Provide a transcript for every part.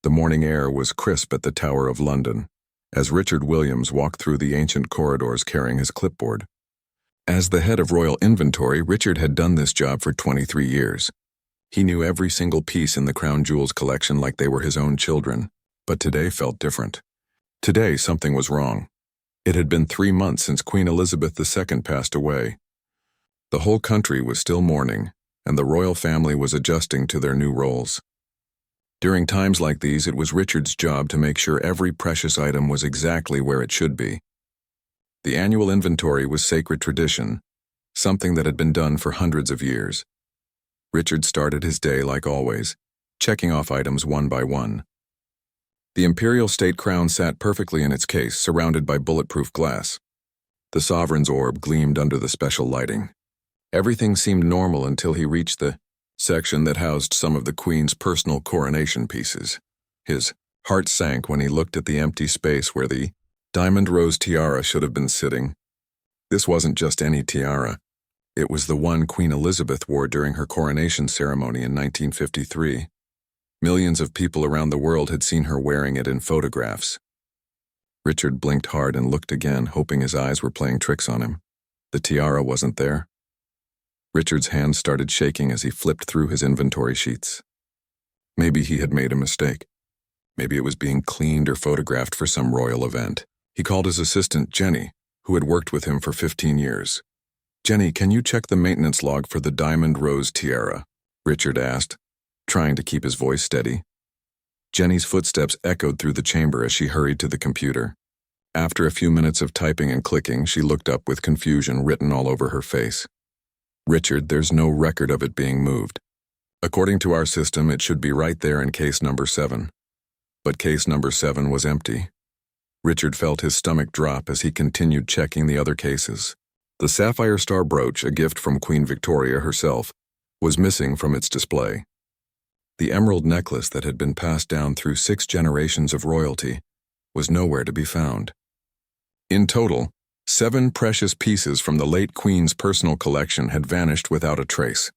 The morning air was crisp at the Tower of London, as Richard Williams walked through the ancient corridors carrying his clipboard. As the head of Royal Inventory, Richard had done this job for 23 years. He knew every single piece in the crown jewels collection like they were his own children, but today felt different. Today, something was wrong. It had been 3 months since Queen Elizabeth II passed away. The whole country was still mourning, and the royal family was adjusting to their new roles. During times like these, it was Richard's job to make sure every precious item was exactly where it should be. The annual inventory was sacred tradition, something that had been done for hundreds of years. Richard started his day like always, checking off items one by one. The imperial state crown sat perfectly in its case, surrounded by bulletproof glass. The sovereign's orb gleamed under the special lighting. Everything seemed normal until he reached the section that housed some of the Queen's personal coronation pieces. His heart sank when he looked at the empty space where the diamond rose tiara should have been sitting. This wasn't just any tiara. It was the one Queen Elizabeth wore during her coronation ceremony in 1953. Millions of people around the world had seen her wearing it in photographs. Richard blinked hard and looked again, hoping his eyes were playing tricks on him. The tiara wasn't there. Richard's hands started shaking as he flipped through his inventory sheets. Maybe he had made a mistake. Maybe it was being cleaned or photographed for some royal event. He called his assistant, Jenny, who had worked with him for 15 years. "Jenny, can you check the maintenance log for the diamond rose tiara?" Richard asked, trying to keep his voice steady. Jenny's footsteps echoed through the chamber as she hurried to the computer. After a few minutes of typing and clicking, she looked up with confusion written all over her face. "Richard, there's no record of it being moved. According to our system, it should be right there in case number 7. But case number 7 was empty." Richard felt his stomach drop as he continued checking the other cases. The sapphire star brooch, a gift from Queen Victoria herself, was missing from its display. The emerald necklace that had been passed down through 6 generations of royalty was nowhere to be found. In total, 7 precious pieces from the late Queen's personal collection had vanished without a trace.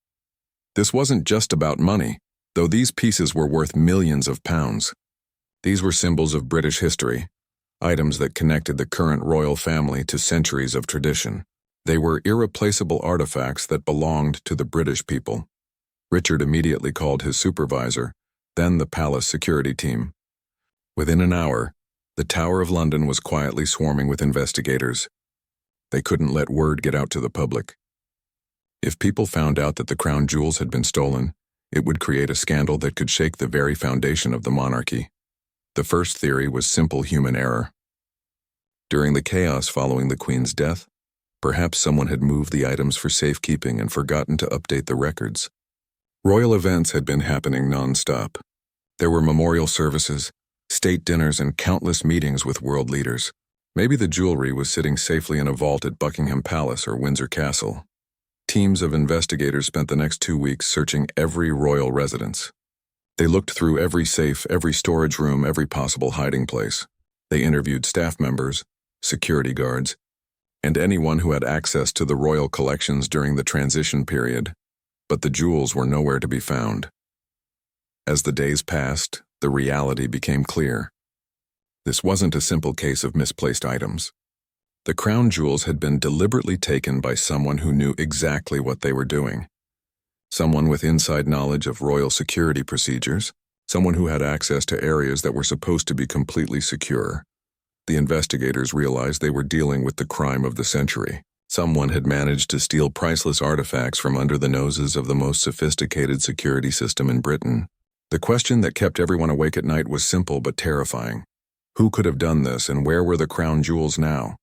This wasn't just about money, though these pieces were worth millions of pounds. These were symbols of British history, items that connected the current royal family to centuries of tradition. They were irreplaceable artifacts that belonged to the British people. Richard immediately called his supervisor, then the palace security team. Within an hour, the Tower of London was quietly swarming with investigators. They couldn't let word get out to the public. If people found out that the crown jewels had been stolen, it would create a scandal that could shake the very foundation of the monarchy. The first theory was simple human error. During the chaos following the Queen's death, perhaps someone had moved the items for safekeeping and forgotten to update the records. Royal events had been happening non-stop. There were memorial services, state dinners, and countless meetings with world leaders. Maybe the jewelry was sitting safely in a vault at Buckingham Palace or Windsor Castle. Teams of investigators spent the next 2 weeks searching every royal residence. They looked through every safe, every storage room, every possible hiding place. They interviewed staff members, security guards, and anyone who had access to the royal collections during the transition period. But the jewels were nowhere to be found. As the days passed, the reality became clear. This wasn't a simple case of misplaced items. The crown jewels had been deliberately taken by someone who knew exactly what they were doing. Someone with inside knowledge of royal security procedures, someone who had access to areas that were supposed to be completely secure. The investigators realized they were dealing with the crime of the century. Someone had managed to steal priceless artifacts from under the noses of the most sophisticated security system in Britain. The question that kept everyone awake at night was simple but terrifying. Who could have done this, and where were the crown jewels now?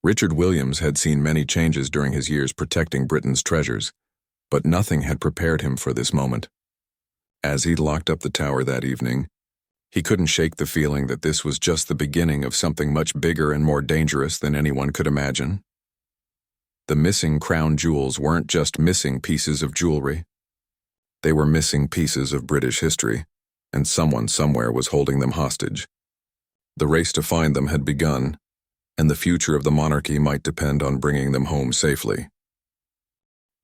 Richard Williams had seen many changes during his years protecting Britain's treasures, but nothing had prepared him for this moment. As he locked up the tower that evening, he couldn't shake the feeling that this was just the beginning of something much bigger and more dangerous than anyone could imagine. The missing crown jewels weren't just missing pieces of jewelry. They were missing pieces of British history, and someone somewhere was holding them hostage. The race to find them had begun, and the future of the monarchy might depend on bringing them home safely.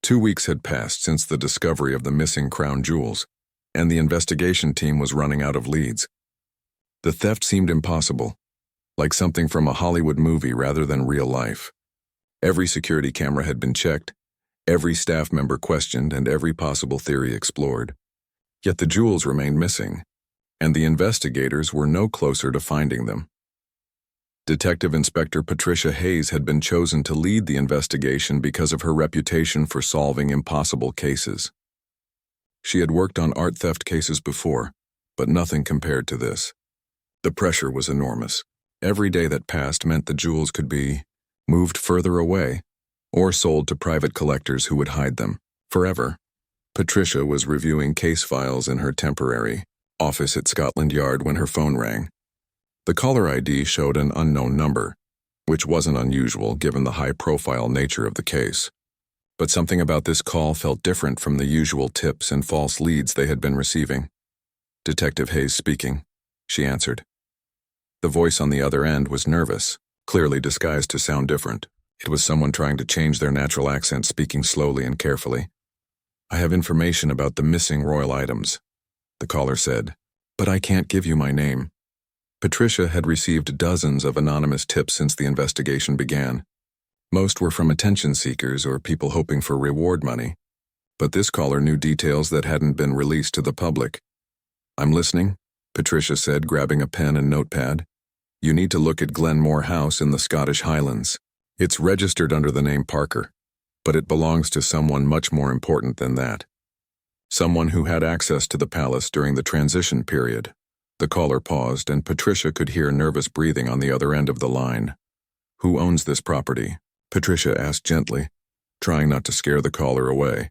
2 weeks had passed since the discovery of the missing crown jewels, and the investigation team was running out of leads. The theft seemed impossible, like something from a Hollywood movie rather than real life. Every security camera had been checked, every staff member questioned, and every possible theory explored. Yet the jewels remained missing, and the investigators were no closer to finding them. Detective Inspector Patricia Hayes had been chosen to lead the investigation because of her reputation for solving impossible cases. She had worked on art theft cases before, but nothing compared to this. The pressure was enormous. Every day that passed meant the jewels could be moved further away or sold to private collectors who would hide them forever. Patricia was reviewing case files in her temporary office at Scotland Yard when her phone rang. The caller ID showed an unknown number, which wasn't unusual given the high-profile nature of the case. But something about this call felt different from the usual tips and false leads they had been receiving. "Detective Hayes speaking," she answered. The voice on the other end was nervous, clearly disguised to sound different. It was someone trying to change their natural accent, speaking slowly and carefully. "I have information about the missing royal items," the caller said, "but I can't give you my name." Patricia had received dozens of anonymous tips since the investigation began. Most were from attention seekers or people hoping for reward money. But this caller knew details that hadn't been released to the public. "I'm listening," Patricia said, grabbing a pen and notepad. "You need to look at Glenmore House in the Scottish Highlands. It's registered under the name Parker, but it belongs to someone much more important than that. Someone who had access to the palace during the transition period." The caller paused, and Patricia could hear nervous breathing on the other end of the line. "Who owns this property?" Patricia asked gently, trying not to scare the caller away.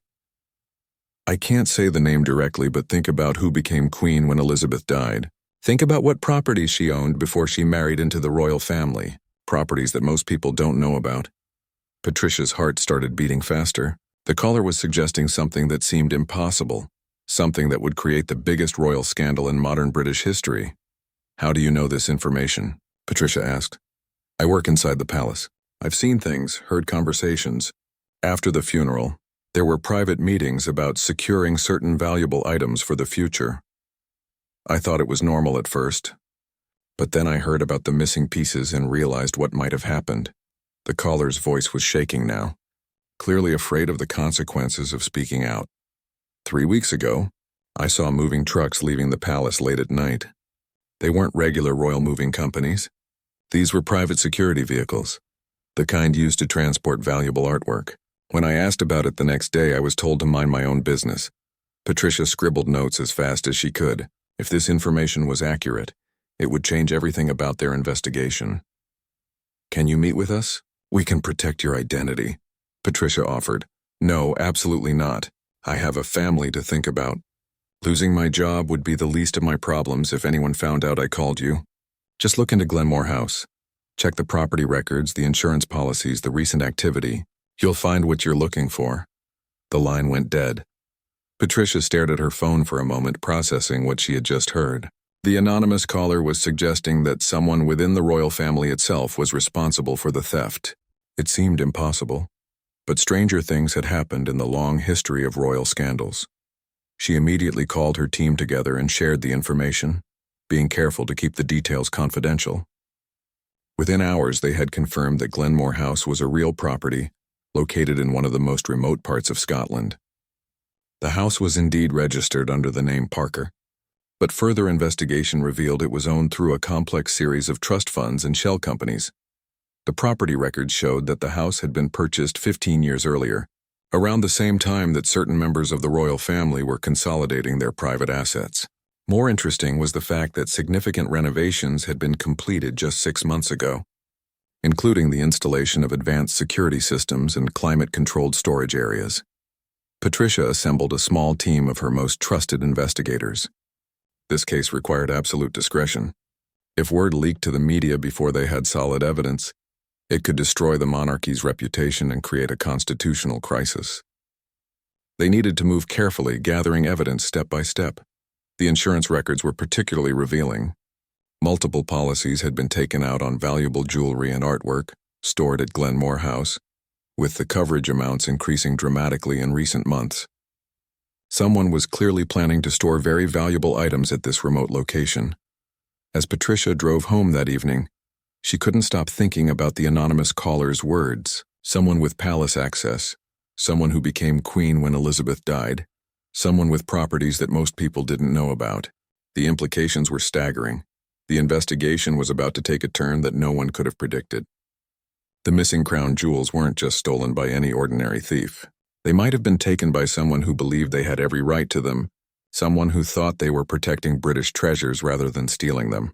"I can't say the name directly, but think about who became queen when Elizabeth died. Think about what properties she owned before she married into the royal family, properties that most people don't know about." Patricia's heart started beating faster. The caller was suggesting something that seemed impossible. Something that would create the biggest royal scandal in modern British history. "How do you know this information?" Patricia asked. "I work inside the palace. I've seen things, heard conversations. After the funeral, there were private meetings about securing certain valuable items for the future. I thought it was normal at first, but then I heard about the missing pieces and realized what might have happened." The caller's voice was shaking now, clearly afraid of the consequences of speaking out. 3 weeks ago, I saw moving trucks leaving the palace late at night. They weren't regular royal moving companies. These were private security vehicles, the kind used to transport valuable artwork. When I asked about it the next day, I was told to mind my own business." Patricia scribbled notes as fast as she could. If this information was accurate, it would change everything about their investigation. "Can you meet with us? We can protect your identity," Patricia offered. "No, absolutely not. I have a family to think about. Losing my job would be the least of my problems if anyone found out I called you. Just look into Glenmore House. Check the property records, the insurance policies, the recent activity. You'll find what you're looking for." The line went dead. Patricia stared at her phone for a moment, processing what she had just heard. The anonymous caller was suggesting that someone within the royal family itself was responsible for the theft. It seemed impossible. But stranger things had happened in the long history of royal scandals. She immediately called her team together and shared the information, being careful to keep the details confidential. Within hours, they had confirmed that Glenmore House was a real property, located in one of the most remote parts of Scotland. The house was indeed registered under the name Parker, but further investigation revealed it was owned through a complex series of trust funds and shell companies. The property records showed that the house had been purchased 15 years earlier, around the same time that certain members of the royal family were consolidating their private assets. More interesting was the fact that significant renovations had been completed just 6 months ago, including the installation of advanced security systems and climate-controlled storage areas. Patricia assembled a small team of her most trusted investigators. This case required absolute discretion. If word leaked to the media before they had solid evidence, it could destroy the monarchy's reputation and create a constitutional crisis. They needed to move carefully, gathering evidence step by step. The insurance records were particularly revealing. Multiple policies had been taken out on valuable jewelry and artwork stored at Glenmore House, with the coverage amounts increasing dramatically in recent months. Someone was clearly planning to store very valuable items at this remote location. As Patricia drove home that evening, she couldn't stop thinking about the anonymous caller's words. Someone with palace access, someone who became queen when Elizabeth died, someone with properties that most people didn't know about. The implications were staggering. The investigation was about to take a turn that no one could have predicted. The missing crown jewels weren't just stolen by any ordinary thief. They might have been taken by someone who believed they had every right to them, someone who thought they were protecting British treasures rather than stealing them.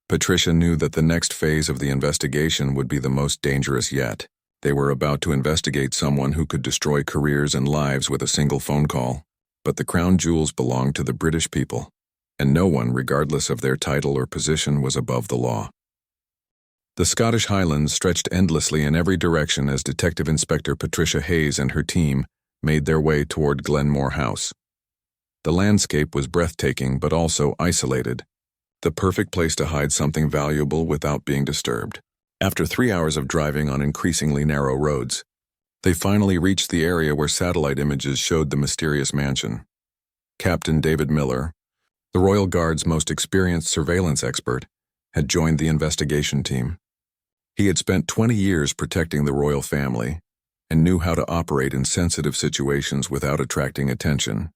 Patricia knew that the next phase of the investigation would be the most dangerous yet. They were about to investigate someone who could destroy careers and lives with a single phone call. But the crown jewels belonged to the British people, and no one, regardless of their title or position, was above the law. The Scottish Highlands stretched endlessly in every direction as Detective Inspector Patricia Hayes and her team made their way toward Glenmore House. The landscape was breathtaking but also isolated, the perfect place to hide something valuable without being disturbed. After 3 hours of driving on increasingly narrow roads, they finally reached the area where satellite images showed the mysterious mansion. Captain David Miller, the Royal Guard's most experienced surveillance expert, had joined the investigation team. He had spent 20 years protecting the royal family and knew how to operate in sensitive situations without attracting attention.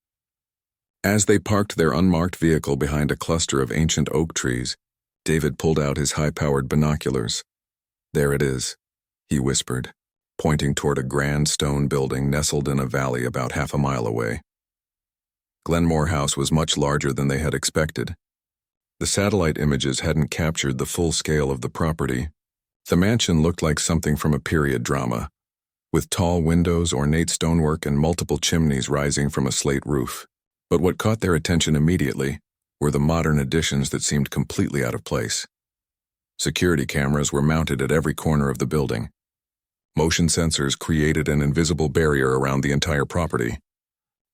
As they parked their unmarked vehicle behind a cluster of ancient oak trees, David pulled out his high-powered binoculars. "There it is," he whispered, pointing toward a grand stone building nestled in a valley about half a mile away. Glenmore House was much larger than they had expected. The satellite images hadn't captured the full scale of the property. The mansion looked like something from a period drama, with tall windows, ornate stonework, and multiple chimneys rising from a slate roof. But what caught their attention immediately were the modern additions that seemed completely out of place. Security cameras were mounted at every corner of the building. Motion sensors created an invisible barrier around the entire property.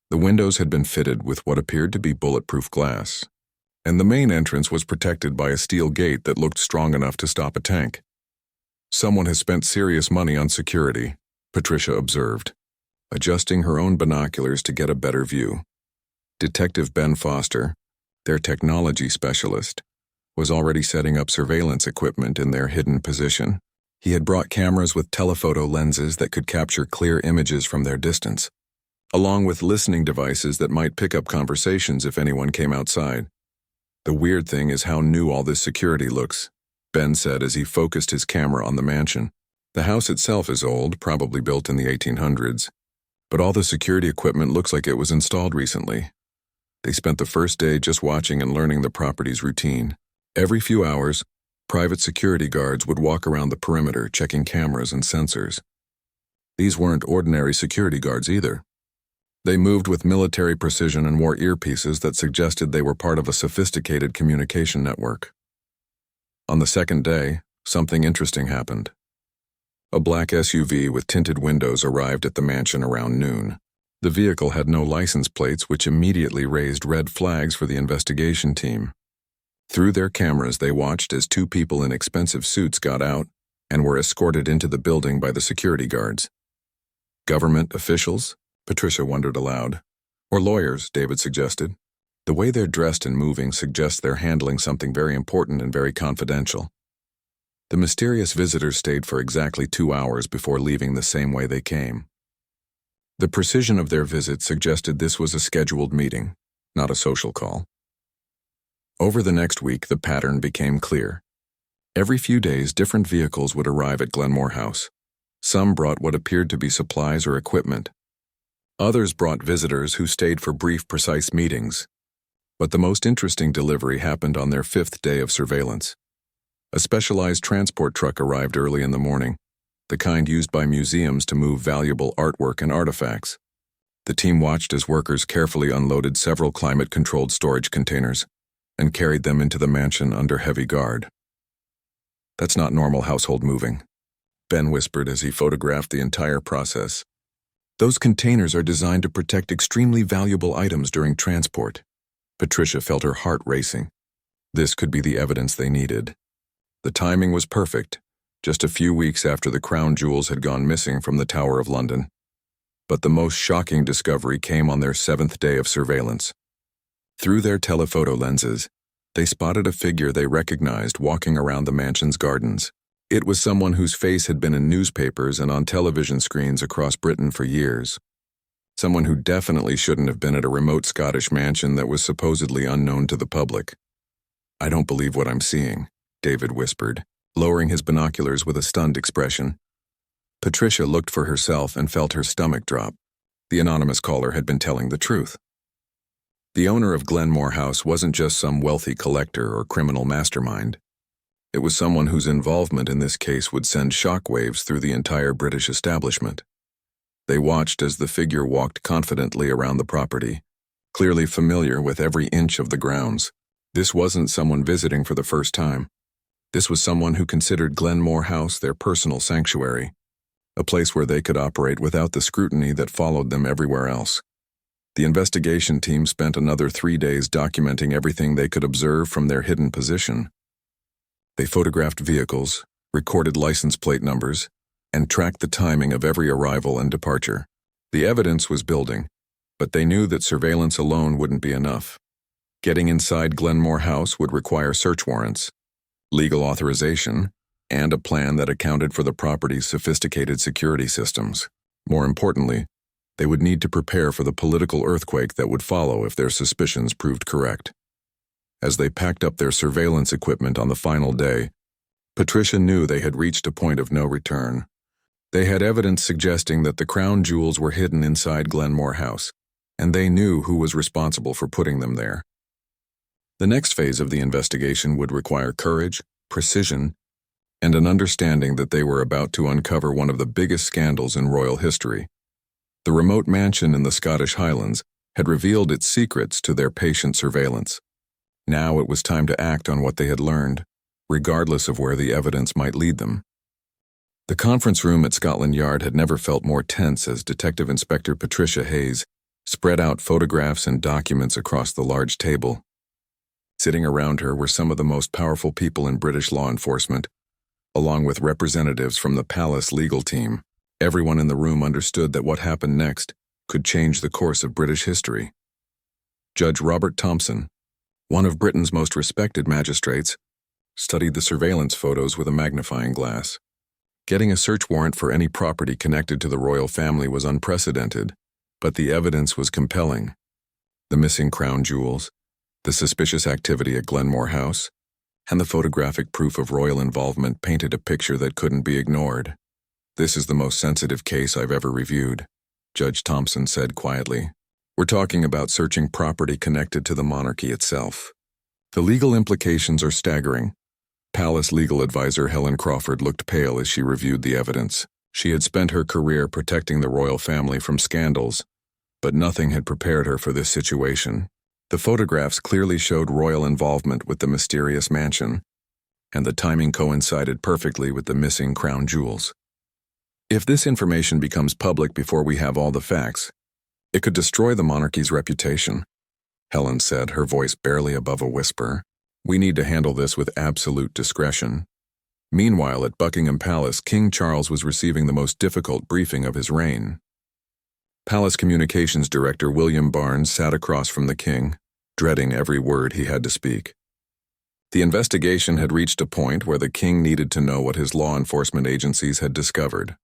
The windows had been fitted with what appeared to be bulletproof glass, and the main entrance was protected by a steel gate that looked strong enough to stop a tank. "Someone has spent serious money on security," Patricia observed, adjusting her own binoculars to get a better view. Detective Ben Foster, their technology specialist, was already setting up surveillance equipment in their hidden position. He had brought cameras with telephoto lenses that could capture clear images from their distance, along with listening devices that might pick up conversations if anyone came outside. "The weird thing is how new all this security looks," Ben said as he focused his camera on the mansion. "The house itself is old, probably built in the 1800s, but all the security equipment looks like it was installed recently." They spent the first day just watching and learning the property's routine. Every few hours, private security guards would walk around the perimeter checking cameras and sensors. These weren't ordinary security guards either. They moved with military precision and wore earpieces that suggested they were part of a sophisticated communication network. On the second day, something interesting happened. A black SUV with tinted windows arrived at the mansion around noon. The vehicle had no license plates, which immediately raised red flags for the investigation team. Through their cameras, they watched as two people in expensive suits got out and were escorted into the building by the security guards. Government officials? Patricia wondered aloud. Or lawyers, David suggested. The way they're dressed and moving suggests they're handling something very important and very confidential. The mysterious visitors stayed for exactly 2 hours before leaving the same way they came. The precision of their visit suggested this was a scheduled meeting, not a social call. Over the next week, the pattern became clear. Every few days, different vehicles would arrive at Glenmore House. Some brought what appeared to be supplies or equipment. Others brought visitors who stayed for brief, precise meetings. But the most interesting delivery happened on their 5th day of surveillance. A specialized transport truck arrived early in the morning, the kind used by museums to move valuable artwork and artifacts. The team watched as workers carefully unloaded several climate-controlled storage containers and carried them into the mansion under heavy guard. "That's not normal household moving," Ben whispered as he photographed the entire process. "Those containers are designed to protect extremely valuable items during transport." Patricia felt her heart racing. This could be the evidence they needed. The timing was perfect, just a few weeks after the crown jewels had gone missing from the Tower of London. But the most shocking discovery came on their 7th day of surveillance. Through their telephoto lenses, they spotted a figure they recognized walking around the mansion's gardens. It was someone whose face had been in newspapers and on television screens across Britain for years. Someone who definitely shouldn't have been at a remote Scottish mansion that was supposedly unknown to the public. "I don't believe what I'm seeing," David whispered, lowering his binoculars with a stunned expression. Patricia looked for herself and felt her stomach drop. The anonymous caller had been telling the truth. The owner of Glenmore House wasn't just some wealthy collector or criminal mastermind. It was someone whose involvement in this case would send shockwaves through the entire British establishment. They watched as the figure walked confidently around the property, clearly familiar with every inch of the grounds. This wasn't someone visiting for the first time. This was someone who considered Glenmore House their personal sanctuary, a place where they could operate without the scrutiny that followed them everywhere else. The investigation team spent another 3 days documenting everything they could observe from their hidden position. They photographed vehicles, recorded license plate numbers, and tracked the timing of every arrival and departure. The evidence was building, but they knew that surveillance alone wouldn't be enough. Getting inside Glenmore House would require search warrants, legal authorization, and a plan that accounted for the property's sophisticated security systems. More importantly, they would need to prepare for the political earthquake that would follow if their suspicions proved correct. As they packed up their surveillance equipment on the final day, Patricia knew they had reached a point of no return. They had evidence suggesting that the crown jewels were hidden inside Glenmore House, and they knew who was responsible for putting them there. The next phase of the investigation would require courage, precision, and an understanding that they were about to uncover one of the biggest scandals in royal history. The remote mansion in the Scottish Highlands had revealed its secrets to their patient surveillance. Now it was time to act on what they had learned, regardless of where the evidence might lead them. The conference room at Scotland Yard had never felt more tense as Detective Inspector Patricia Hayes spread out photographs and documents across the large table. Sitting around her were some of the most powerful people in British law enforcement, along with representatives from the palace legal team. Everyone in the room understood that what happened next could change the course of British history. Judge Robert Thompson, one of Britain's most respected magistrates, studied the surveillance photos with a magnifying glass. Getting a search warrant for any property connected to the royal family was unprecedented, but the evidence was compelling. The missing crown jewels, the suspicious activity at Glenmore House, and the photographic proof of royal involvement painted a picture that couldn't be ignored. "This is the most sensitive case I've ever reviewed," Judge Thompson said quietly. "We're talking about searching property connected to the monarchy itself. The legal implications are staggering." Palace legal advisor Helen Crawford looked pale as she reviewed the evidence. She had spent her career protecting the royal family from scandals, but nothing had prepared her for this situation. The photographs clearly showed royal involvement with the mysterious mansion, and the timing coincided perfectly with the missing crown jewels. "If this information becomes public before we have all the facts, it could destroy the monarchy's reputation," Helen said, her voice barely above a whisper. "We need to handle this with absolute discretion." Meanwhile, at Buckingham Palace, King Charles was receiving the most difficult briefing of his reign. Palace Communications Director William Barnes sat across from the king, dreading every word he had to speak. The investigation had reached a point where the king needed to know what his law enforcement agencies had discovered.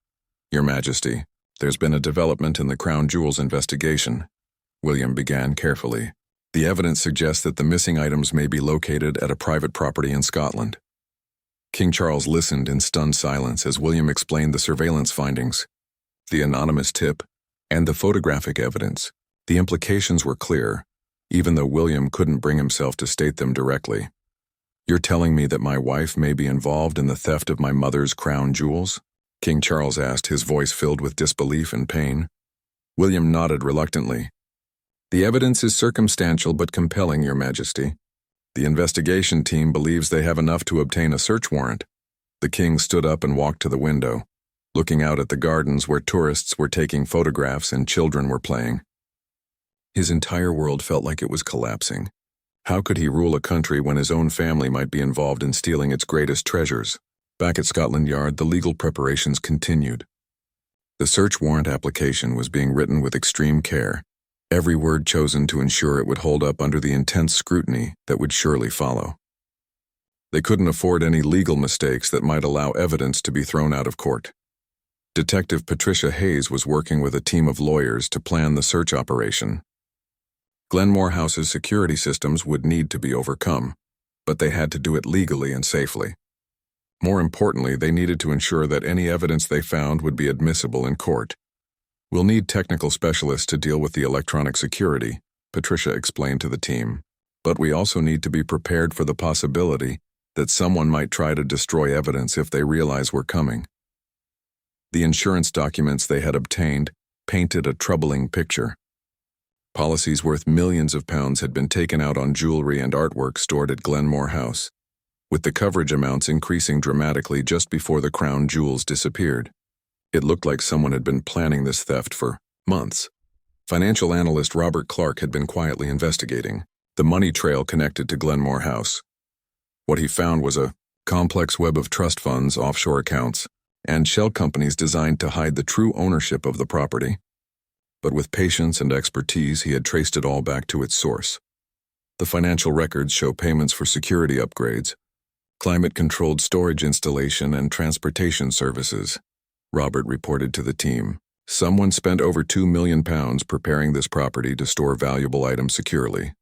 "Your Majesty, there's been a development in the crown jewels investigation," William began carefully. "The evidence suggests that the missing items may be located at a private property in Scotland." King Charles listened in stunned silence as William explained the surveillance findings, the anonymous tip, and the photographic evidence. The implications were clear, even though William couldn't bring himself to state them directly. "You're telling me that my wife may be involved in the theft of my mother's crown jewels?" King Charles asked, his voice filled with disbelief and pain. William nodded reluctantly. "The evidence is circumstantial but compelling, Your Majesty. The investigation team believes they have enough to obtain a search warrant." The king stood up and walked to the window, looking out at the gardens where tourists were taking photographs and children were playing. His entire world felt like it was collapsing. How could he rule a country when his own family might be involved in stealing its greatest treasures? Back at Scotland Yard, the legal preparations continued. The search warrant application was being written with extreme care, every word chosen to ensure it would hold up under the intense scrutiny that would surely follow. They couldn't afford any legal mistakes that might allow evidence to be thrown out of court. Detective Patricia Hayes was working with a team of lawyers to plan the search operation. Glenmore House's security systems would need to be overcome, but they had to do it legally and safely. More importantly, they needed to ensure that any evidence they found would be admissible in court. "We'll need technical specialists to deal with the electronic security," Patricia explained to the team. "But we also need to be prepared for the possibility that someone might try to destroy evidence if they realize we're coming." The insurance documents they had obtained painted a troubling picture. Policies worth millions of pounds had been taken out on jewelry and artwork stored at Glenmore House, with the coverage amounts increasing dramatically just before the crown jewels disappeared. It looked like someone had been planning this theft for months. Financial analyst Robert Clark had been quietly investigating the money trail connected to Glenmore House. What he found was a complex web of trust funds, offshore accounts, and shell companies designed to hide the true ownership of the property. But with patience and expertise, he had traced it all back to its source. The financial records show payments for security upgrades, climate-controlled storage installation, and transportation services. Robert reported to the team. Someone spent over £2 million preparing this property to store valuable items securely.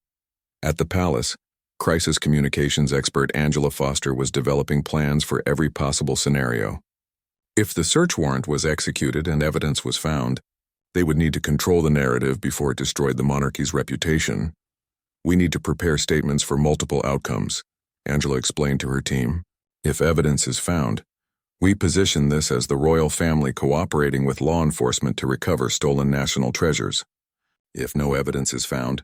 At the palace, crisis communications expert Angela Foster was developing plans for every possible scenario. If the search warrant was executed and evidence was found, they would need to control the narrative before it destroyed the monarchy's reputation. "We need to prepare statements for multiple outcomes," Angela explained to her team. "If evidence is found, we position this as the royal family cooperating with law enforcement to recover stolen national treasures. If no evidence is found,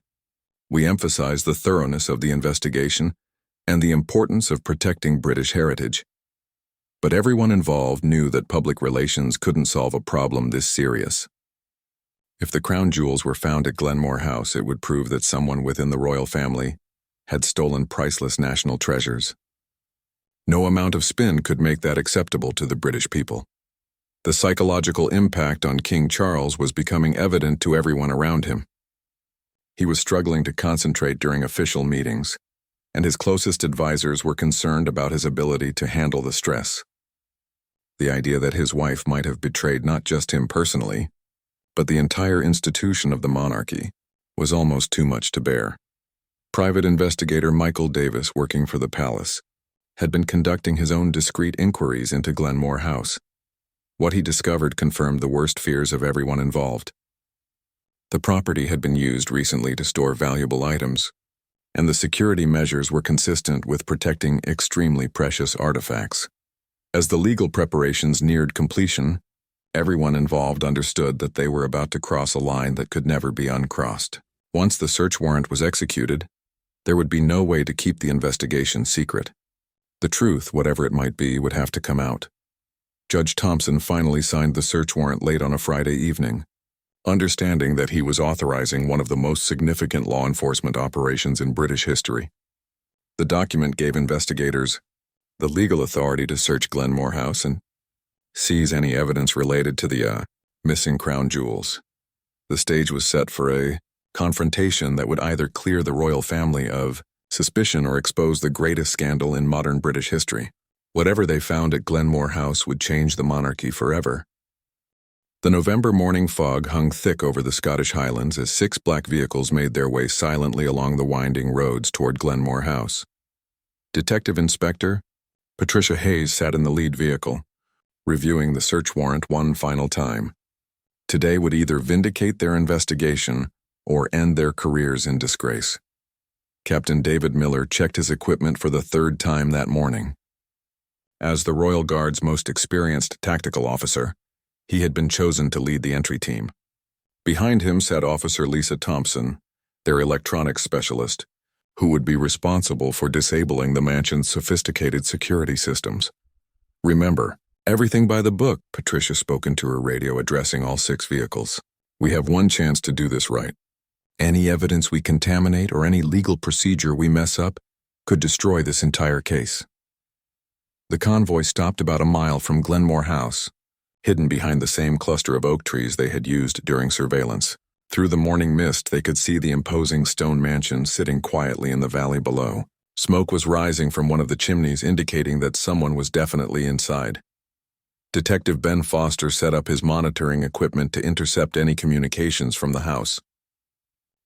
we emphasize the thoroughness of the investigation and the importance of protecting British heritage." But everyone involved knew that public relations couldn't solve a problem this serious. If the crown jewels were found at Glenmore House, it would prove that someone within the royal family had stolen priceless national treasures. No amount of spin could make that acceptable to the British people. The psychological impact on King Charles was becoming evident to everyone around him. He was struggling to concentrate during official meetings, and his closest advisors were concerned about his ability to handle the stress. The idea that his wife might have betrayed not just him personally, but the entire institution of the monarchy, was almost too much to bear. Private investigator Michael Davis, working for the palace, had been conducting his own discreet inquiries into Glenmore House. What he discovered confirmed the worst fears of everyone involved. The property had been used recently to store valuable items, and the security measures were consistent with protecting extremely precious artifacts. As the legal preparations neared completion, everyone involved understood that they were about to cross a line that could never be uncrossed. Once the search warrant was executed, there would be no way to keep the investigation secret. The truth, whatever it might be, would have to come out. Judge Thompson finally signed the search warrant late on a Friday evening, understanding that he was authorizing one of the most significant law enforcement operations in British history. The document gave investigators the legal authority to search Glenmore House and seize any evidence related to the missing crown jewels. The stage was set for a confrontation that would either clear the royal family of suspicion or expose the greatest scandal in modern British history. Whatever they found at Glenmore House would change the monarchy forever. The November morning fog hung thick over the Scottish Highlands as 6 black vehicles made their way silently along the winding roads toward Glenmore House. Detective Inspector Patricia Hayes sat in the lead vehicle, reviewing the search warrant one final time. Today would either vindicate their investigation or end their careers in disgrace. Captain David Miller checked his equipment for the 3rd time that morning. As the Royal Guard's most experienced tactical officer, he had been chosen to lead the entry team. Behind him sat Officer Lisa Thompson, their electronics specialist, who would be responsible for disabling the mansion's sophisticated security systems. "Remember, everything by the book," Patricia spoke into her radio, addressing all 6 vehicles. "We have one chance to do this right. Any evidence we contaminate or any legal procedure we mess up could destroy this entire case." The convoy stopped about a mile from Glenmore House, hidden behind the same cluster of oak trees they had used during surveillance. Through the morning mist, they could see the imposing stone mansion sitting quietly in the valley below. Smoke was rising from one of the chimneys, indicating that someone was definitely inside. Detective Ben Foster set up his monitoring equipment to intercept any communications from the house.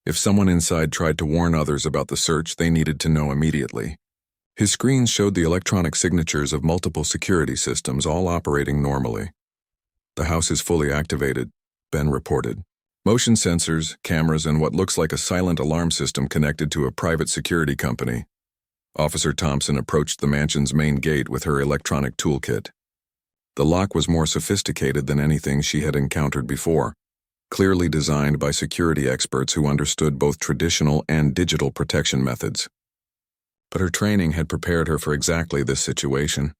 If someone inside tried to warn others about the search, they needed to know immediately. His screens showed the electronic signatures of multiple security systems, all operating normally. "The house is fully activated," Ben reported. "Motion sensors, cameras, and what looks like a silent alarm system connected to a private security company." Officer Thompson approached the mansion's main gate with her electronic toolkit. The lock was more sophisticated than anything she had encountered before, clearly designed by security experts who understood both traditional and digital protection methods. But her training had prepared her for exactly this situation.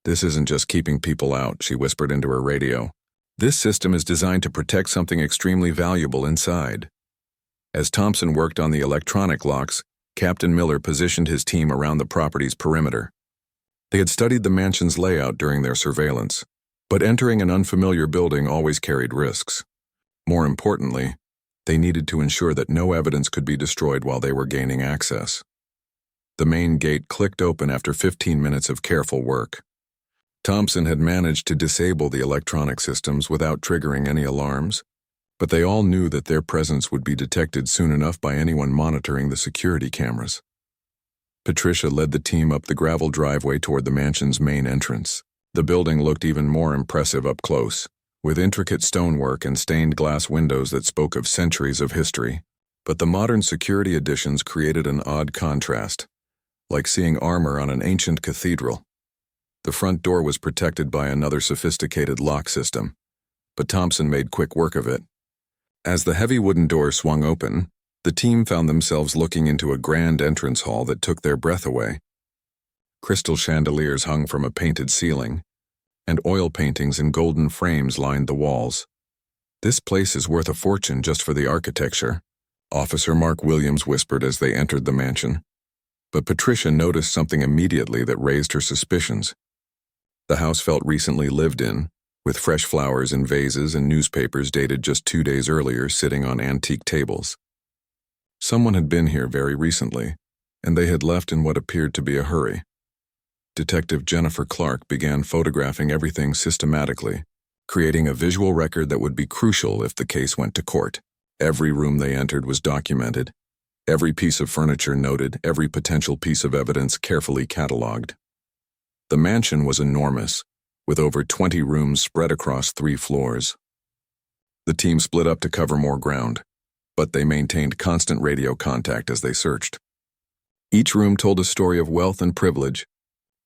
"This isn't just keeping people out," she whispered into her radio. "This system is designed to protect something extremely valuable inside." As Thompson worked on the electronic locks, Captain Miller positioned his team around the property's perimeter. They had studied the mansion's layout during their surveillance, but entering an unfamiliar building always carried risks. More importantly, they needed to ensure that no evidence could be destroyed while they were gaining access. The main gate clicked open after 15 minutes of careful work. Thompson had managed to disable the electronic systems without triggering any alarms, but they all knew that their presence would be detected soon enough by anyone monitoring the security cameras. Patricia led the team up the gravel driveway toward the mansion's main entrance. The building looked even more impressive up close, with intricate stonework and stained glass windows that spoke of centuries of history. But the modern security additions created an odd contrast, like seeing armor on an ancient cathedral. The front door was protected by another sophisticated lock system, but Thompson made quick work of it. As the heavy wooden door swung open, the team found themselves looking into a grand entrance hall that took their breath away. Crystal chandeliers hung from a painted ceiling, and oil paintings in golden frames lined the walls. "This place is worth a fortune just for the architecture," Officer Mark Williams whispered as they entered the mansion. But Patricia noticed something immediately that raised her suspicions. The house felt recently lived in, with fresh flowers in vases and newspapers dated just 2 days earlier sitting on antique tables. Someone had been here very recently, and they had left in what appeared to be a hurry. Detective Jennifer Clark began photographing everything systematically, creating a visual record that would be crucial if the case went to court. Every room they entered was documented, every piece of furniture noted, every potential piece of evidence carefully catalogued. The mansion was enormous, with over 20 rooms spread across 3 floors. The team split up to cover more ground, but they maintained constant radio contact as they searched. Each room told a story of wealth and privilege,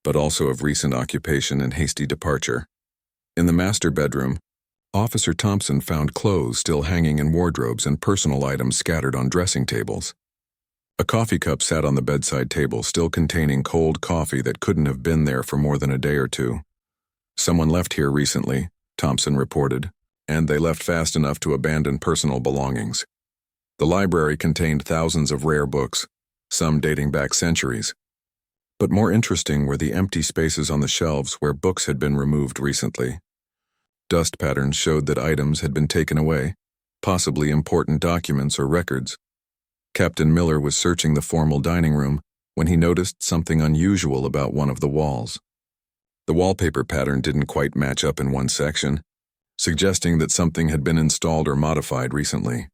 but also of recent occupation and hasty departure. In the master bedroom, Officer Thompson found clothes still hanging in wardrobes and personal items scattered on dressing tables. A coffee cup sat on the bedside table, still containing cold coffee that couldn't have been there for more than a day or two. "Someone left here recently," Thompson reported, "and they left fast enough to abandon personal belongings." The library contained thousands of rare books, some dating back centuries. But more interesting were the empty spaces on the shelves where books had been removed recently. Dust patterns showed that items had been taken away, possibly important documents or records. Captain Miller was searching the formal dining room when he noticed something unusual about one of the walls. The wallpaper pattern didn't quite match up in one section, suggesting that something had been installed or modified recently.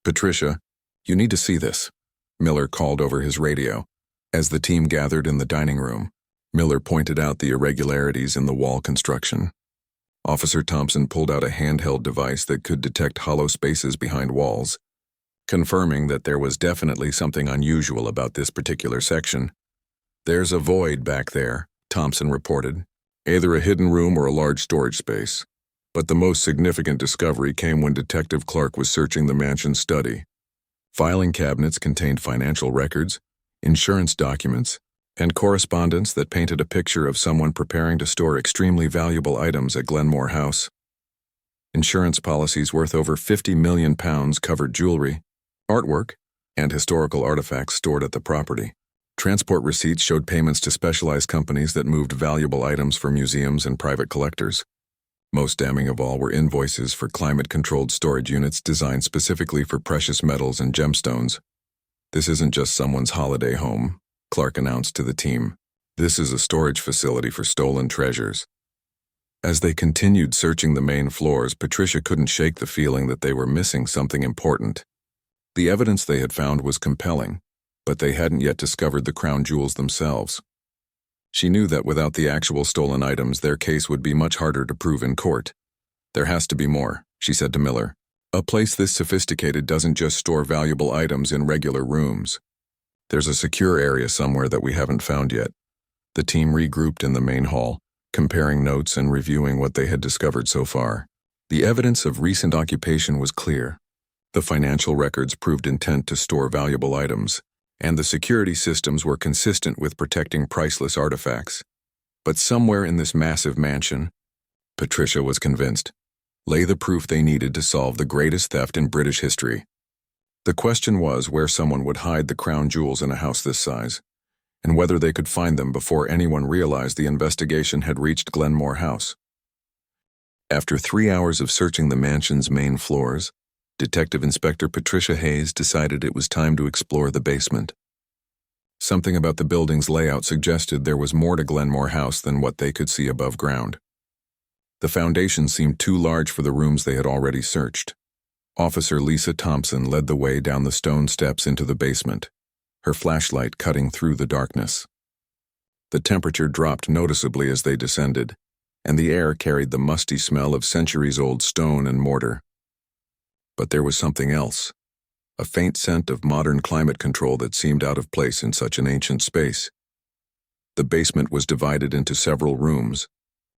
"Patricia, you need to see this," Miller called over his radio. As the team gathered in the dining room, Miller pointed out the irregularities in the wall construction. Officer Thompson pulled out a handheld device that could detect hollow spaces behind walls, confirming that there was definitely something unusual about this particular section. "There's a void back there," Thompson reported, "either a hidden room or a large storage space." But the most significant discovery came when Detective Clark was searching the mansion's study. Filing cabinets contained financial records, insurance documents, and correspondence that painted a picture of someone preparing to store extremely valuable items at Glenmore House. Insurance policies worth over £50 million covered jewelry, artwork, and historical artifacts stored at the property. Transport receipts showed payments to specialized companies that moved valuable items for museums and private collectors. Most damning of all were invoices for climate-controlled storage units designed specifically for precious metals and gemstones. "This isn't just someone's holiday home," Clark announced to the team. "This is a storage facility for stolen treasures." As they continued searching the main floors, Patricia couldn't shake the feeling that they were missing something important. The evidence they had found was compelling, but they hadn't yet discovered the crown jewels themselves. She knew that without the actual stolen items, their case would be much harder to prove in court. "There has to be more," she said to Miller. "A place this sophisticated doesn't just store valuable items in regular rooms. There's a secure area somewhere that we haven't found yet." The team regrouped in the main hall, comparing notes and reviewing what they had discovered so far. The evidence of recent occupation was clear. The financial records proved intent to store valuable items, and the security systems were consistent with protecting priceless artifacts. But somewhere in this massive mansion, Patricia was convinced, lay the proof they needed to solve the greatest theft in British history. The question was where someone would hide the crown jewels in a house this size, and whether they could find them before anyone realized the investigation had reached Glenmore House. After 3 hours of searching the mansion's main floors, Detective Inspector Patricia Hayes decided it was time to explore the basement. Something about the building's layout suggested there was more to Glenmore House than what they could see above ground. The foundation seemed too large for the rooms they had already searched. Officer Lisa Thompson led the way down the stone steps into the basement, her flashlight cutting through the darkness. The temperature dropped noticeably as they descended, and the air carried the musty smell of centuries-old stone and mortar. But there was something else, a faint scent of modern climate control that seemed out of place in such an ancient space. The basement was divided into several rooms,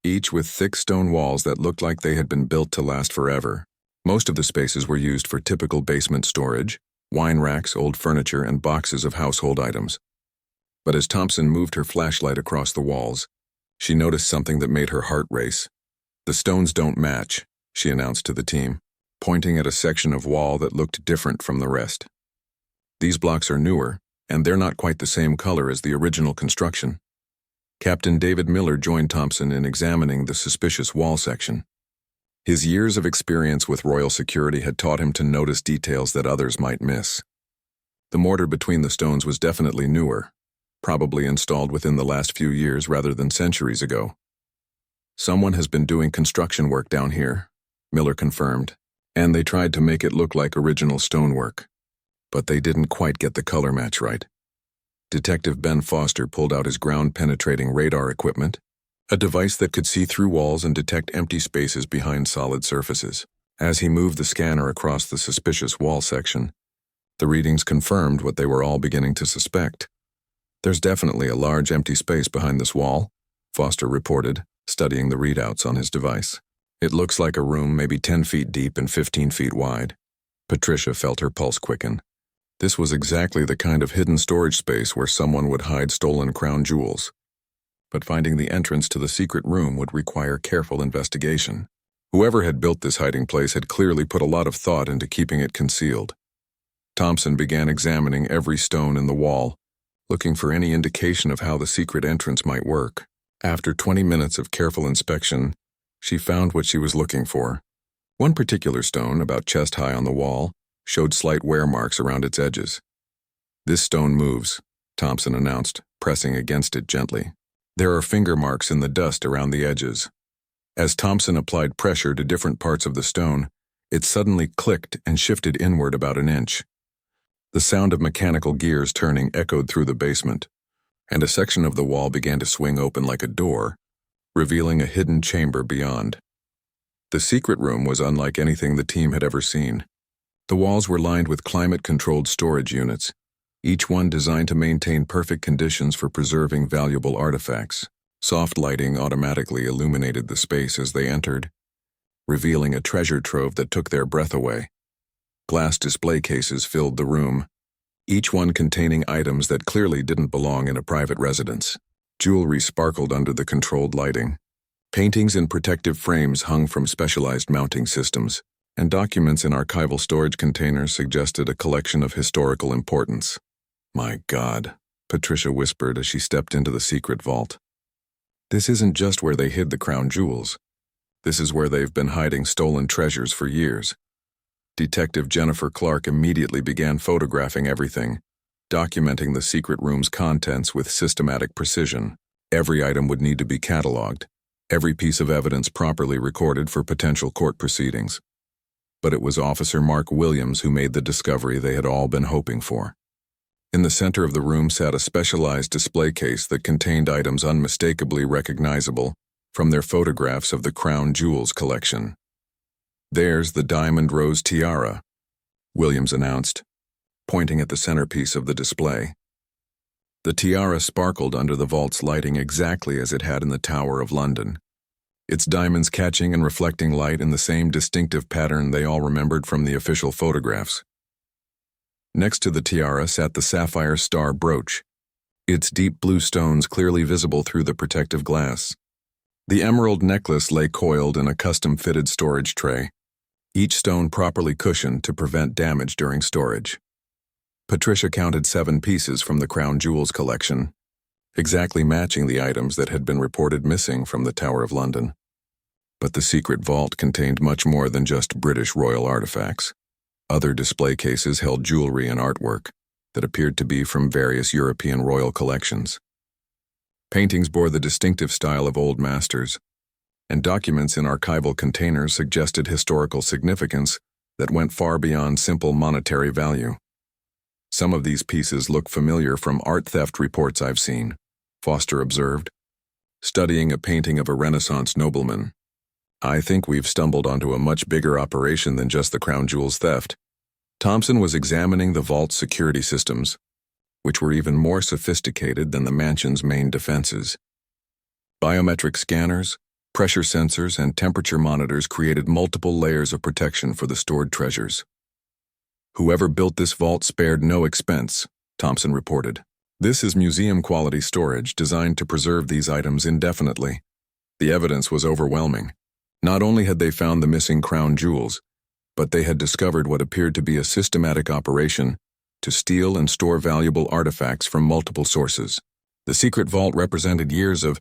each with thick stone walls that looked like they had been built to last forever. Most of the spaces were used for typical basement storage, wine racks, old furniture, and boxes of household items. But as Thompson moved her flashlight across the walls, she noticed something that made her heart race. "The stones don't match," she announced to the team, pointing at a section of wall that looked different from the rest. "These blocks are newer, and they're not quite the same color as the original construction." Captain David Miller joined Thompson in examining the suspicious wall section. His years of experience with royal security had taught him to notice details that others might miss. The mortar between the stones was definitely newer, probably installed within the last few years rather than centuries ago. "Someone has been doing construction work down here," Miller confirmed, "and they tried to make it look like original stonework. But they didn't quite get the color match right." Detective Ben Foster pulled out his ground-penetrating radar equipment, a device that could see through walls and detect empty spaces behind solid surfaces. As he moved the scanner across the suspicious wall section, the readings confirmed what they were all beginning to suspect. "There's definitely a large empty space behind this wall," Foster reported, studying the readouts on his device. "It looks like a room maybe 10 feet deep and 15 feet wide." Patricia felt her pulse quicken. This was exactly the kind of hidden storage space where someone would hide stolen crown jewels. But finding the entrance to the secret room would require careful investigation. Whoever had built this hiding place had clearly put a lot of thought into keeping it concealed. Thompson began examining every stone in the wall, looking for any indication of how the secret entrance might work. After 20 minutes of careful inspection, she found what she was looking for. One particular stone, about chest-high on the wall, showed slight wear marks around its edges. "This stone moves," Thompson announced, pressing against it gently. "There are finger marks in the dust around the edges." As Thompson applied pressure to different parts of the stone, it suddenly clicked and shifted inward about an inch. The sound of mechanical gears turning echoed through the basement, and a section of the wall began to swing open like a door, revealing a hidden chamber beyond. The secret room was unlike anything the team had ever seen. The walls were lined with climate-controlled storage units, each one designed to maintain perfect conditions for preserving valuable artifacts. Soft lighting automatically illuminated the space as they entered, revealing a treasure trove that took their breath away. Glass display cases filled the room, each one containing items that clearly didn't belong in a private residence. Jewelry sparkled under the controlled lighting. Paintings in protective frames hung from specialized mounting systems, and documents in archival storage containers suggested a collection of historical importance. "My God," Patricia whispered as she stepped into the secret vault. "This isn't just where they hid the crown jewels. This is where they've been hiding stolen treasures for years. Detective Jennifer Clark immediately began photographing everything, documenting the secret room's contents with systematic precision. Every item would need to be cataloged, every piece of evidence properly recorded for potential court proceedings. But it was Officer Mark Williams who made the discovery they had all been hoping for. In the center of the room sat a specialized display case that contained items unmistakably recognizable from their photographs of the crown jewels collection. "There's the diamond rose tiara," Williams announced, pointing at the centerpiece of the display. The tiara sparkled under the vault's lighting exactly as it had in the Tower of London, its diamonds catching and reflecting light in the same distinctive pattern they all remembered from the official photographs. Next to the tiara sat the sapphire star brooch, its deep blue stones clearly visible through the protective glass. The emerald necklace lay coiled in a custom-fitted storage tray, each stone properly cushioned to prevent damage during storage. Patricia counted 7 pieces from the crown jewels collection, exactly matching the items that had been reported missing from the Tower of London. But the secret vault contained much more than just British royal artifacts. Other display cases held jewelry and artwork that appeared to be from various European royal collections. Paintings bore the distinctive style of old masters, and documents in archival containers suggested historical significance that went far beyond simple monetary value. "Some of these pieces look familiar from art theft reports I've seen," Foster observed, studying a painting of a Renaissance nobleman. "I think we've stumbled onto a much bigger operation than just the crown jewels theft." Thompson was examining the vault's security systems, which were even more sophisticated than the mansion's main defenses. Biometric scanners, pressure sensors, and temperature monitors created multiple layers of protection for the stored treasures. "Whoever built this vault spared no expense," Thompson reported. "This is museum-quality storage designed to preserve these items indefinitely." The evidence was overwhelming. Not only had they found the missing crown jewels, but they had discovered what appeared to be a systematic operation to steal and store valuable artifacts from multiple sources. The secret vault represented years of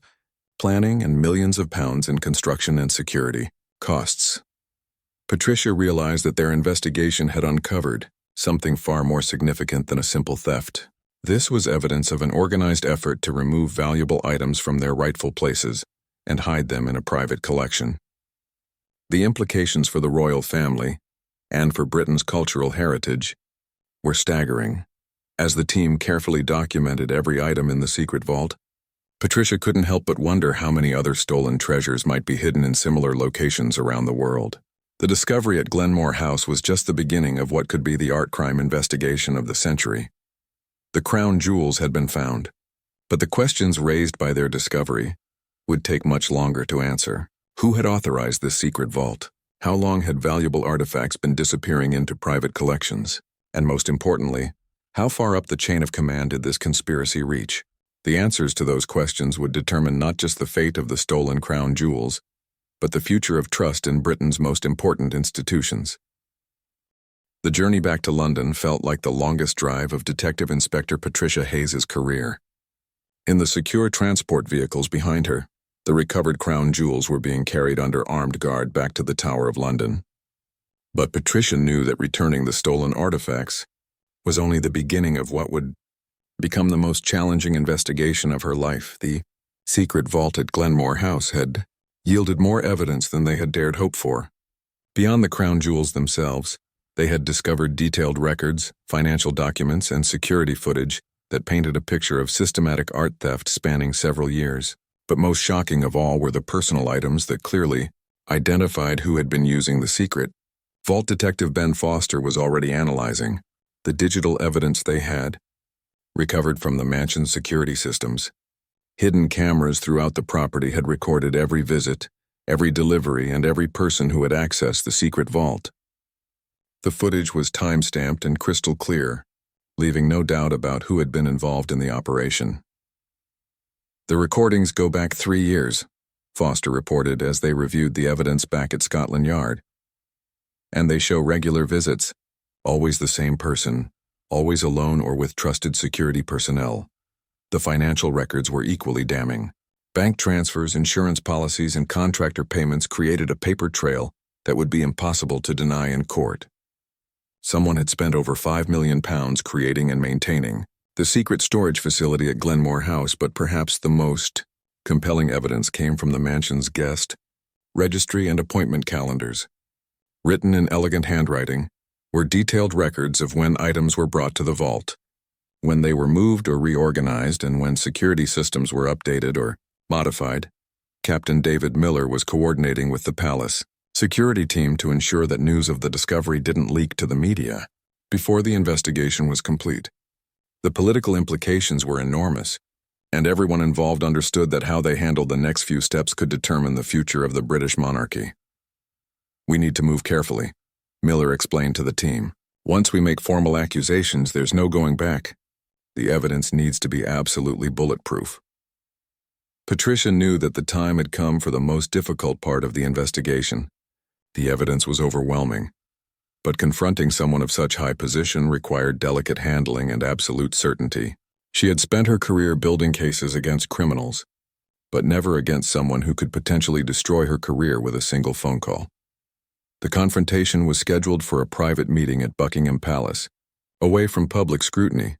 planning and millions of pounds in construction and security costs. Patricia realized that their investigation had uncovered something far more significant than a simple theft. This was evidence of an organized effort to remove valuable items from their rightful places and hide them in a private collection. The implications for the royal family, and for Britain's cultural heritage, were staggering. As the team carefully documented every item in the secret vault, Patricia couldn't help but wonder how many other stolen treasures might be hidden in similar locations around the world. The discovery at Glenmore House was just the beginning of what could be the art crime investigation of the century. The crown jewels had been found, but the questions raised by their discovery would take much longer to answer. Who had authorized this secret vault? How long had valuable artifacts been disappearing into private collections? And most importantly, how far up the chain of command did this conspiracy reach? The answers to those questions would determine not just the fate of the stolen crown jewels, but the future of trust in Britain's most important institutions. The journey back to London felt like the longest drive of Detective Inspector Patricia Hayes's career. In the secure transport vehicles behind her, the recovered crown jewels were being carried under armed guard back to the Tower of London. But Patricia knew that returning the stolen artifacts was only the beginning of what would become the most challenging investigation of her life. The secret vault at Glenmore House had yielded more evidence than they had dared hope for. Beyond the crown jewels themselves, they had discovered detailed records, financial documents, and security footage that painted a picture of systematic art theft spanning several years. But most shocking of all were the personal items that clearly identified who had been using the secret. Vault Detective Ben Foster was already analyzing the digital evidence they had recovered from the mansion's security systems. Hidden cameras throughout the property had recorded every visit, every delivery, and every person who had accessed the secret vault. The footage was time-stamped and crystal clear, leaving no doubt about who had been involved in the operation. "The recordings go back 3 years," Foster reported as they reviewed the evidence back at Scotland Yard. "And they show regular visits, always the same person, always alone or with trusted security personnel. The financial records were equally damning. Bank transfers, insurance policies, and contractor payments created a paper trail that would be impossible to deny in court. Someone had spent over £5 million creating and maintaining the secret storage facility at Glenmore House, but perhaps the most compelling evidence came from the mansion's guest registry and appointment calendars. Written in elegant handwriting were detailed records of when items were brought to the vault, when they were moved or reorganized, and when security systems were updated or modified. Captain David Miller was coordinating with the Palace security team to ensure that news of the discovery didn't leak to the media before the investigation was complete. The political implications were enormous, and everyone involved understood that how they handled the next few steps could determine the future of the British monarchy. "We need to move carefully," Miller explained to the team. "Once we make formal accusations, there's no going back. The evidence needs to be absolutely bulletproof." Patricia knew that the time had come for the most difficult part of the investigation. The evidence was overwhelming, but confronting someone of such high position required delicate handling and absolute certainty. She had spent her career building cases against criminals, but never against someone who could potentially destroy her career with a single phone call. The confrontation was scheduled for a private meeting at Buckingham Palace, away from public scrutiny,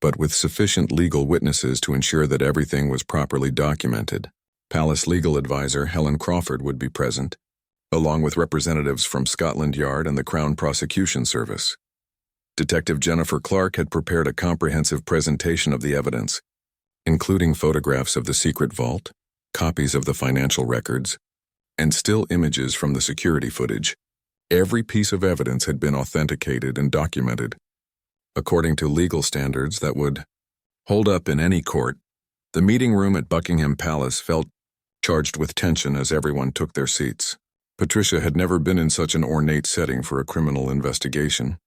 but with sufficient legal witnesses to ensure that everything was properly documented. Palace legal advisor Helen Crawford would be present, along with representatives from Scotland Yard and the Crown Prosecution Service. Detective Jennifer Clark had prepared a comprehensive presentation of the evidence, including photographs of the secret vault, copies of the financial records, and still images from the security footage. Every piece of evidence had been authenticated and documented, according to legal standards that would hold up in any court. The meeting room at Buckingham Palace felt charged with tension as everyone took their seats. Patricia had never been in such an ornate setting for a criminal investigation,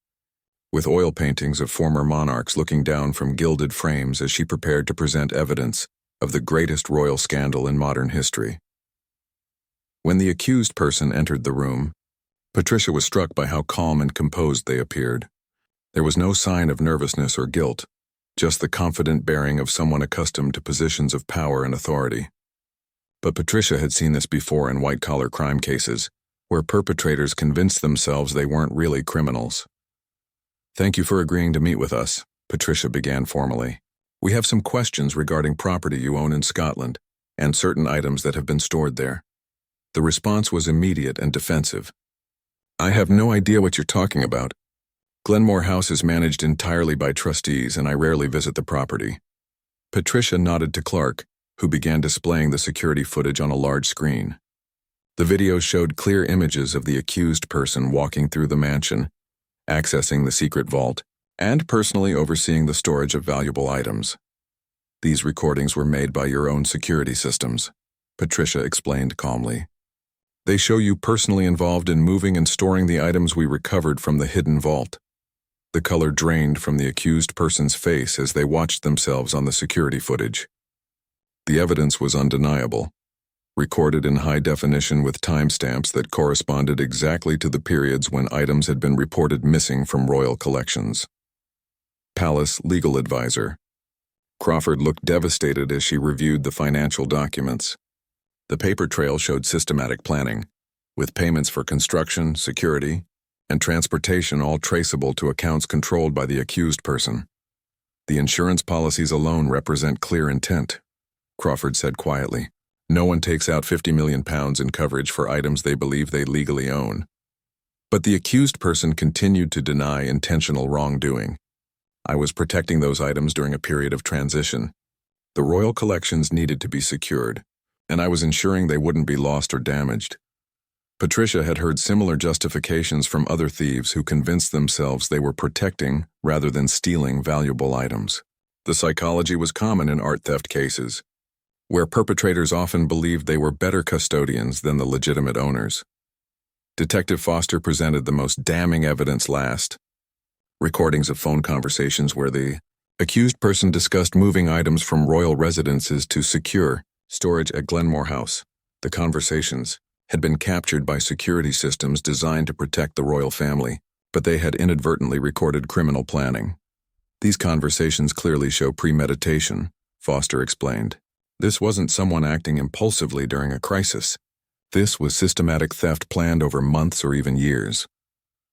with oil paintings of former monarchs looking down from gilded frames as she prepared to present evidence of the greatest royal scandal in modern history. When the accused person entered the room, Patricia was struck by how calm and composed they appeared. There was no sign of nervousness or guilt, just the confident bearing of someone accustomed to positions of power and authority. But Patricia had seen this before in white-collar crime cases, where perpetrators convinced themselves they weren't really criminals. "Thank you for agreeing to meet with us," Patricia began formally. "We have some questions regarding property you own in Scotland, and certain items that have been stored there." The response was immediate and defensive. "I have no idea what you're talking about. Glenmore House is managed entirely by trustees, and I rarely visit the property." Patricia nodded to Clark, who began displaying the security footage on a large screen. The video showed clear images of the accused person walking through the mansion, accessing the secret vault, and personally overseeing the storage of valuable items. "These recordings were made by your own security systems," Patricia explained calmly. "They show you personally involved in moving and storing the items we recovered from the hidden vault." The color drained from the accused person's face as they watched themselves on the security footage. The evidence was undeniable, recorded in high definition with timestamps that corresponded exactly to the periods when items had been reported missing from royal collections. Palace legal advisor Crawford looked devastated as she reviewed the financial documents. The paper trail showed systematic planning, with payments for construction, security, and transportation all traceable to accounts controlled by the accused person. "The insurance policies alone represent clear intent," Crawford said quietly. "No one takes out £50 million in coverage for items they believe they legally own." But the accused person continued to deny intentional wrongdoing. "I was protecting those items during a period of transition. The royal collections needed to be secured, and I was ensuring they wouldn't be lost or damaged." Patricia had heard similar justifications from other thieves who convinced themselves they were protecting rather than stealing valuable items. The psychology was common in art theft cases, where perpetrators often believed they were better custodians than the legitimate owners. Detective Foster presented the most damning evidence last. Recordings of phone conversations where the accused person discussed moving items from royal residences to secure storage at Glenmore House. The conversations had been captured by security systems designed to protect the royal family, but they had inadvertently recorded criminal planning. "These conversations clearly show premeditation," Foster explained. This wasn't someone acting impulsively during a crisis. This was systematic theft planned over months or even years.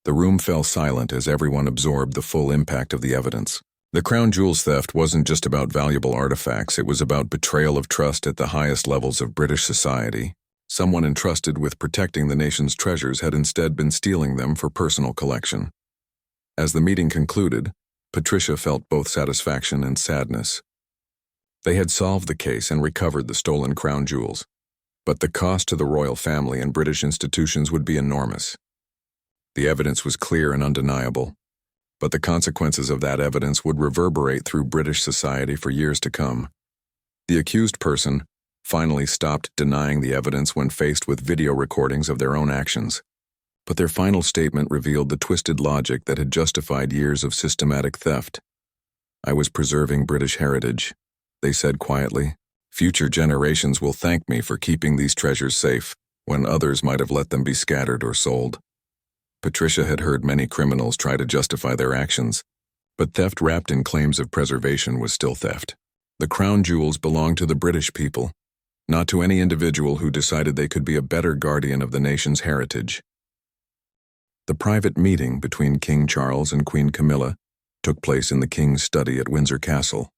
The room fell silent as everyone absorbed the full impact of the evidence. The crown jewels theft wasn't just about valuable artifacts, it was about betrayal of trust at the highest levels of British society. Someone entrusted with protecting the nation's treasures had instead been stealing them for personal collection. As the meeting concluded, Patricia felt both satisfaction and sadness. They had solved the case and recovered the stolen crown jewels, but the cost to the royal family and British institutions would be enormous. The evidence was clear and undeniable, but the consequences of that evidence would reverberate through British society for years to come. The accused person finally stopped denying the evidence when faced with video recordings of their own actions. But their final statement revealed the twisted logic that had justified years of systematic theft. "I was preserving British heritage," they said quietly. "Future generations will thank me for keeping these treasures safe, when others might have let them be scattered or sold." Patricia had heard many criminals try to justify their actions, but theft wrapped in claims of preservation was still theft. The crown jewels belonged to the British people, not to any individual who decided they could be a better guardian of the nation's heritage. The private meeting between King Charles and Queen Camilla took place in the king's study at Windsor Castle,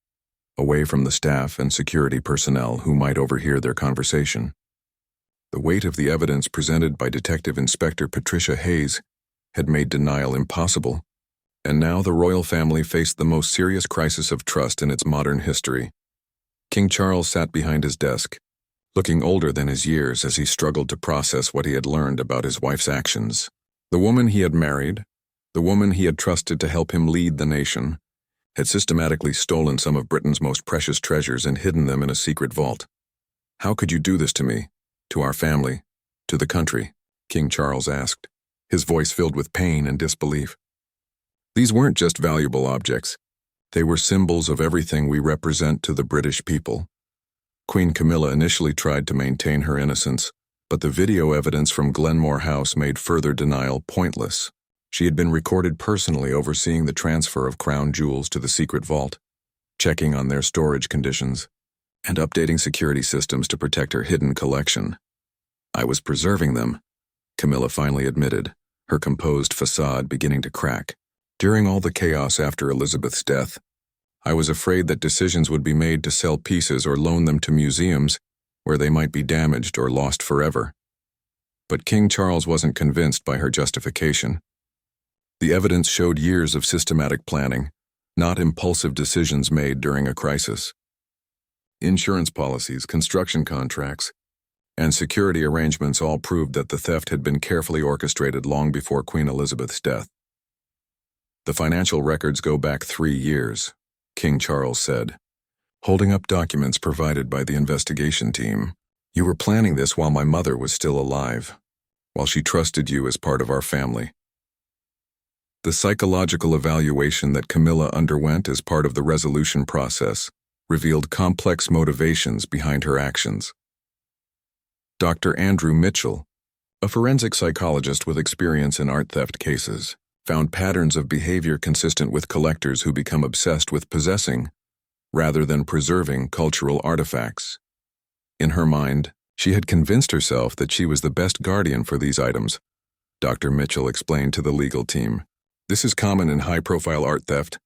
away from the staff and security personnel who might overhear their conversation. The weight of the evidence presented by Detective Inspector Patricia Hayes had made denial impossible, and now the royal family faced the most serious crisis of trust in its modern history. King Charles sat behind his desk, looking older than his years as he struggled to process what he had learned about his wife's actions. The woman he had married, the woman he had trusted to help him lead the nation, had systematically stolen some of Britain's most precious treasures and hidden them in a secret vault. "How could you do this to me, to our family, to the country?" King Charles asked, his voice filled with pain and disbelief. "These weren't just valuable objects. They were symbols of everything we represent to the British people." Queen Camilla initially tried to maintain her innocence, but the video evidence from Glenmore House made further denial pointless. She had been recorded personally overseeing the transfer of crown jewels to the secret vault, checking on their storage conditions, and updating security systems to protect her hidden collection. "I was preserving them," Camilla finally admitted, her composed facade beginning to crack. "During all the chaos after Elizabeth's death, I was afraid that decisions would be made to sell pieces or loan them to museums where they might be damaged or lost forever." But King Charles wasn't convinced by her justification. The evidence showed years of systematic planning, not impulsive decisions made during a crisis. Insurance policies, construction contracts, and security arrangements all proved that the theft had been carefully orchestrated long before Queen Elizabeth's death. "The financial records go back 3 years, King Charles said, holding up documents provided by the investigation team. "You were planning this while my mother was still alive, while she trusted you as part of our family." The psychological evaluation that Camilla underwent as part of the resolution process revealed complex motivations behind her actions. Dr. Andrew Mitchell, a forensic psychologist with experience in art theft cases, found patterns of behavior consistent with collectors who become obsessed with possessing, rather than preserving, cultural artifacts. In her mind, she had convinced herself that she was the best guardian for these items, Dr. Mitchell explained to the legal team. "This is common in high-profile art theft,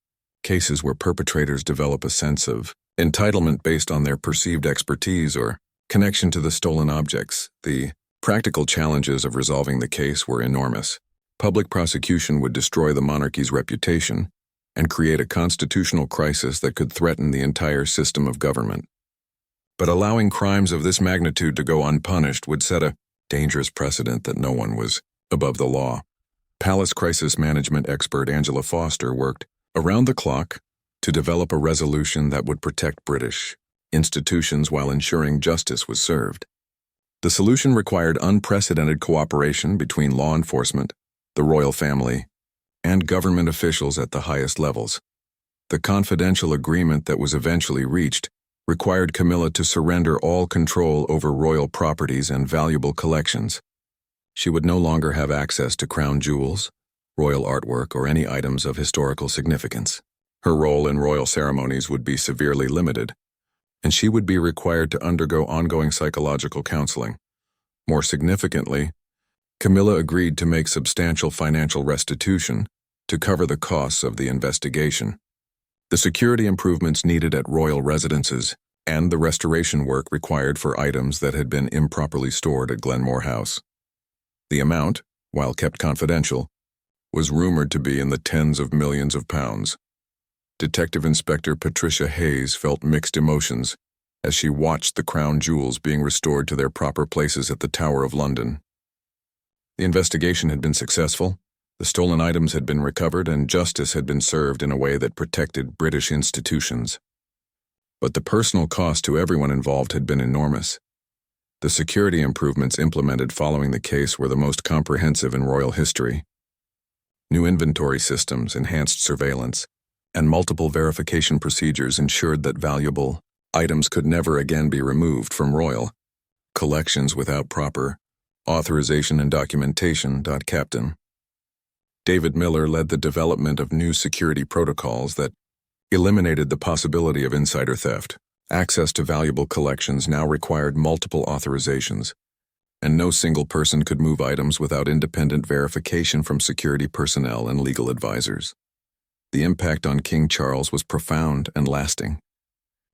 cases where perpetrators develop a sense of entitlement based on their perceived expertise or connection to the stolen objects. The practical challenges of resolving the case were enormous. Public prosecution would destroy the monarchy's reputation and create a constitutional crisis that could threaten the entire system of government. But allowing crimes of this magnitude to go unpunished would set a dangerous precedent that no one was above the law." Palace crisis management expert Angela Foster worked around the clock to develop a resolution that would protect British institutions while ensuring justice was served. The solution required unprecedented cooperation between law enforcement, the royal family, and government officials at the highest levels. The confidential agreement that was eventually reached required Camilla to surrender all control over royal properties and valuable collections. She would no longer have access to crown jewels, royal artwork, or any items of historical significance. Her role in royal ceremonies would be severely limited, and she would be required to undergo ongoing psychological counseling. More significantly, Camilla agreed to make substantial financial restitution to cover the costs of the investigation. The security improvements needed at royal residences and the restoration work required for items that had been improperly stored at Glenmore House. The amount, while kept confidential, was rumored to be in the tens of millions of pounds. Detective Inspector Patricia Hayes felt mixed emotions as she watched the crown jewels being restored to their proper places at the Tower of London. The investigation had been successful, the stolen items had been recovered, and justice had been served in a way that protected British institutions. But the personal cost to everyone involved had been enormous. The security improvements implemented following the case were the most comprehensive in royal history. New inventory systems, enhanced surveillance, and multiple verification procedures ensured that valuable items could never again be removed from royal collections without proper authorization and documentation. Captain David Miller led the development of new security protocols that eliminated the possibility of insider theft. Access to valuable collections now required multiple authorizations, and no single person could move items without independent verification from security personnel and legal advisors. The impact on King Charles was profound and lasting.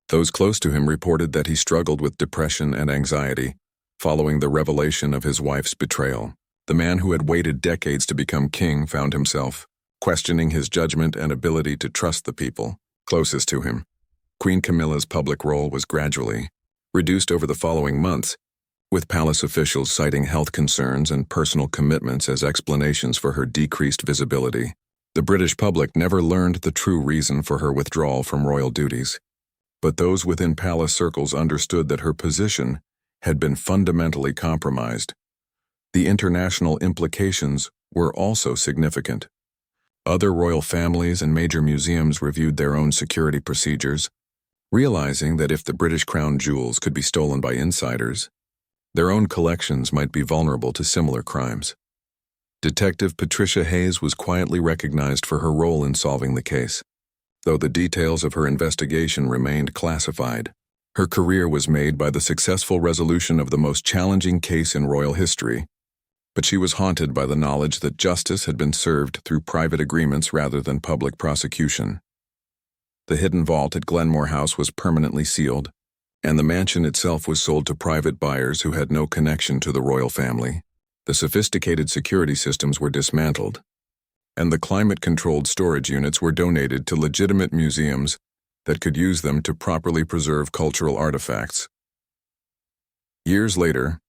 Those close to him reported that he struggled with depression and anxiety following the revelation of his wife's betrayal. The man who had waited decades to become king found himself questioning his judgment and ability to trust the people closest to him. Queen Camilla's public role was gradually reduced over the following months, with palace officials citing health concerns and personal commitments as explanations for her decreased visibility. The British public never learned the true reason for her withdrawal from royal duties, but those within palace circles understood that her position had been fundamentally compromised. The international implications were also significant. Other royal families and major museums reviewed their own security procedures, realizing that if the British crown jewels could be stolen by insiders, their own collections might be vulnerable to similar crimes. Detective Patricia Hayes was quietly recognized for her role in solving the case. Though the details of her investigation remained classified, her career was made by the successful resolution of the most challenging case in royal history. But she was haunted by the knowledge that justice had been served through private agreements rather than public prosecution. The hidden vault at Glenmore House was permanently sealed, and the mansion itself was sold to private buyers who had no connection to the royal family. The sophisticated security systems were dismantled, and the climate-controlled storage units were donated to legitimate museums that could use them to properly preserve cultural artifacts. Years later,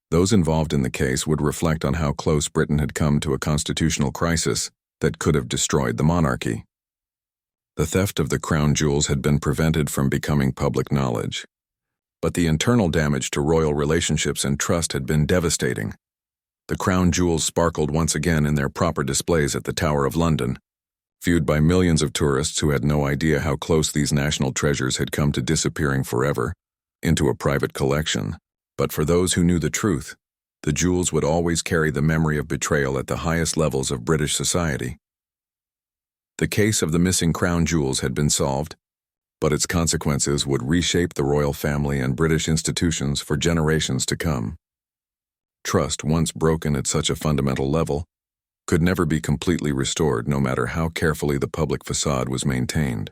those involved in the case would reflect on how close Britain had come to a constitutional crisis that could have destroyed the monarchy. The theft of the crown jewels had been prevented from becoming public knowledge, but the internal damage to royal relationships and trust had been devastating. The crown jewels sparkled once again in their proper displays at the Tower of London, viewed by millions of tourists who had no idea how close these national treasures had come to disappearing forever into a private collection. But for those who knew the truth, the jewels would always carry the memory of betrayal at the highest levels of British society. The case of the missing crown jewels had been solved, but its consequences would reshape the royal family and British institutions for generations to come. Trust, once broken at such a fundamental level, could never be completely restored no matter how carefully the public facade was maintained.